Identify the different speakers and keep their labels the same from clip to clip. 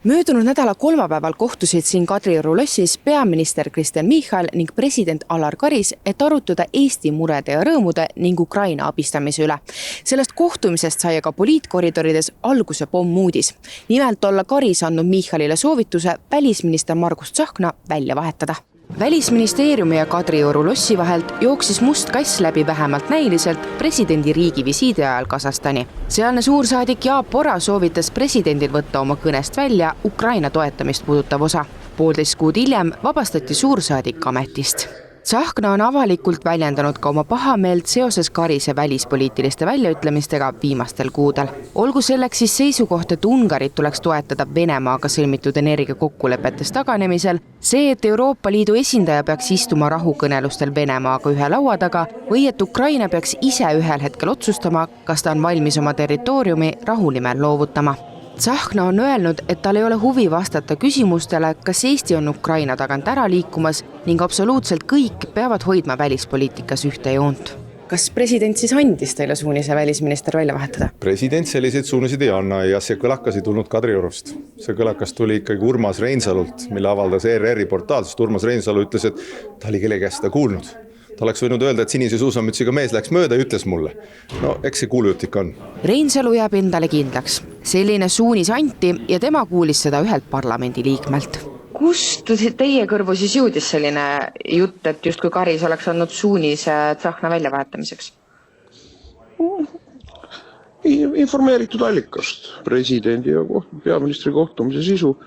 Speaker 1: Möödunud nädala kolmapäeval kohtusid siin Kadrioru lossis peaminister Kristen Michal ning president Alar Karis, et arutada Eesti murede ja rõõmude ning Ukraina abistamise üle. Sellest kohtumisest sai aga poliitkoridorides alguse pommuudis. Nimelt olla Karis andnud Michalile soovituse välisminister Margus Tsahkna välja vahetada. Välisministeeriumi ja Kadrioru lossi vahelt jooksis must kass läbi vähemalt näiliselt presidendi riigi visiidi ajal Kasahstani. Sealne suursaadik Jaap Pora soovitas presidendil võtta oma kõnest välja Ukraina toetamist puudutav osa. 1,5 kuud hiljem vabastati suursaadik ametist. Tsahkna on avalikult väljendanud ka oma pahameelt seoses Karise välispoliitiliste väljaütlemistega viimastel kuudel. Olgu selleks siis seisukoht, et Ungarit tuleks toetada Venemaaga sõlmitud energiakokkulepetest taganemisel, see, et Euroopa Liidu esindaja peaks istuma rahukõnelustel Venemaaga ühe laua taga või et Ukraina peaks ise ühel hetkel otsustama, kas ta on valmis oma territooriumi rahu nimel loovutama. Tsahkna on öelnud, et tal ei ole huvi vastata küsimustele, kas Eesti on Ukraina tagant ära liikumas ning absoluutselt kõik peavad hoidma välispoliitikas ühte joont. Kas president siis andis teile suunise välisminister välja vahetada?
Speaker 2: President selliseid suuniseid ei anna ja see kõlakas ei tulnud Kadriorust. See kõlakas tuli ikkagi Urmas Reinsalult, mille avaldas ERR-i portaal, sest Urmas Reinsalu ütles, et ta oli kellegi käest seda kuulnud. Ta oleks võinud öelda, et sinise suusamütsiga mees läks mööda ja ütles mulle. No, eks see kuulujutt ikka on.
Speaker 1: Reinsalu jääb endale kindlaks. Selline suunis anti ja tema kuulis seda ühelt parlamendi liikmelt. Kust teie kõrvu siis jõudis selline jutt, et just kui Karis oleks andnud suunise Tsahkna väljavahetamiseks?
Speaker 3: Informeeritud allikast. Presidendi ja peaministri kohtumise sisu.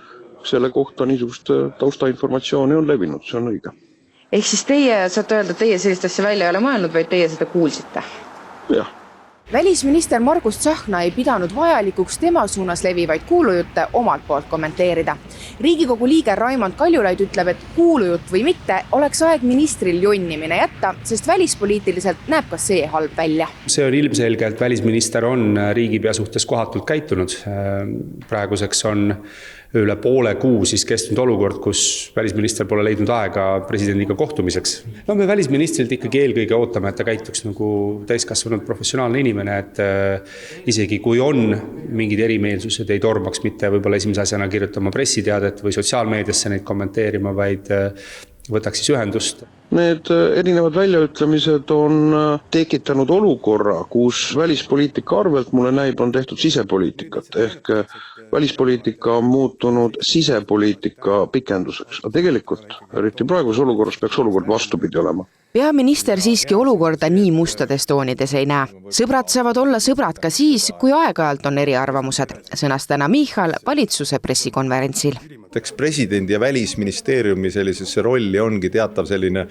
Speaker 3: Selle kohta niisugust taustainformatsiooni on levinud, see on õige.
Speaker 1: Ehk siis teie saate öelda, et teie sellist asja välja ei ole mõelnud, vaid teie seda kuulsite?
Speaker 3: Jah.
Speaker 1: Välisminister Margus Tsahkna ei pidanud vajalikuks tema suunas levivaid kuulujutte omalt poolt kommenteerida. Riigikogu liige Raimond Kaljulaid ütleb, et kuulujutt või mitte oleks aeg ministril jonnimine jätta, sest välispoliitiliselt näeb ka see halb välja.
Speaker 4: See on ilmselge, et välisminister on riigipea suhtes kohatult käitunud. Praeguseks on üle poole kuu siis kestnud olukord, kus välisminister pole leidnud aega presidendiga kohtumiseks. No me välisministrilt ikkagi eelkõige ootame, et ta käituks nagu täiskasvanud professionaalne inimene, et isegi kui on mingid erimeelsused, ei tormaks mitte võib-olla esimese asjana kirjutama pressiteadet või sotsiaalmeediasse neid kommenteerima, vaid võtaks siis ühendust.
Speaker 3: Need erinevad väljaütlemised on tekitanud olukorra, kus välispoliitika arvelt mulle näib on tehtud sisepoliitikat ehk välispoliitika on muutunud sisepoliitika pikenduseks. Aga tegelikult, eriti praeguses olukorras, peaks olukord vastupidi olema.
Speaker 1: Peaminister siiski olukorda nii mustades toonides ei näe. Sõbrad saavad olla sõbrad ka siis, kui aeg-ajalt on eriarvamused, sõnas täna Michal valitsuse pressikonverentsil.
Speaker 2: Eks presidendi ja välisministeeriumi sellisesse rolli ongi teatav selline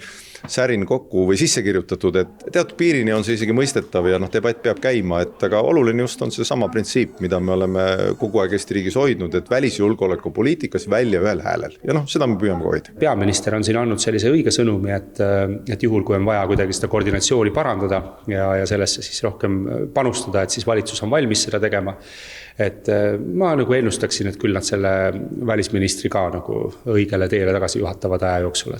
Speaker 2: särin kokku või sisse kirjutatud, et teatud piirini on see isegi mõistetav ja debatt peab käima, et aga oluline just on see sama printsiip, mida me oleme kogu aeg Eesti riigis hoidnud, et välisjulgeoleku poliitikas välja ühel häälel ja seda me püüame hoida.
Speaker 4: Peaminister on siin andnud sellise õige sõnumi, et juhul, kui on vaja kuidagi seda koordinatsiooni parandada ja sellesse siis rohkem panustada, et siis valitsus on valmis seda tegema. Et ma nagu ennustaksin, et küll nad selle välisministri ka nagu õigele teele tagasi juhatavad aja jooksul.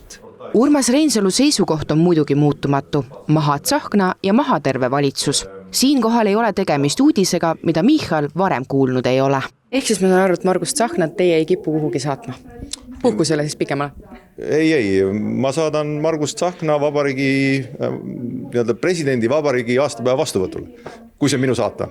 Speaker 1: Urmas Reinsalu seisukoht on muidugi muutumatu. Maha Tsahkna ja maha terve valitsus. Siinkohal ei ole tegemist uudisega, mida Michal varem kuulnud ei ole. Ehk siis ma saan aru, et Margus Tsahknat teie ei kipu kuhugi saatma? Puhkusele siis pikemale?
Speaker 2: Ei, ma saadan Margus Tsahkna presidendi vabariigi aastapäeva vastuvõtul, kui see minu saata.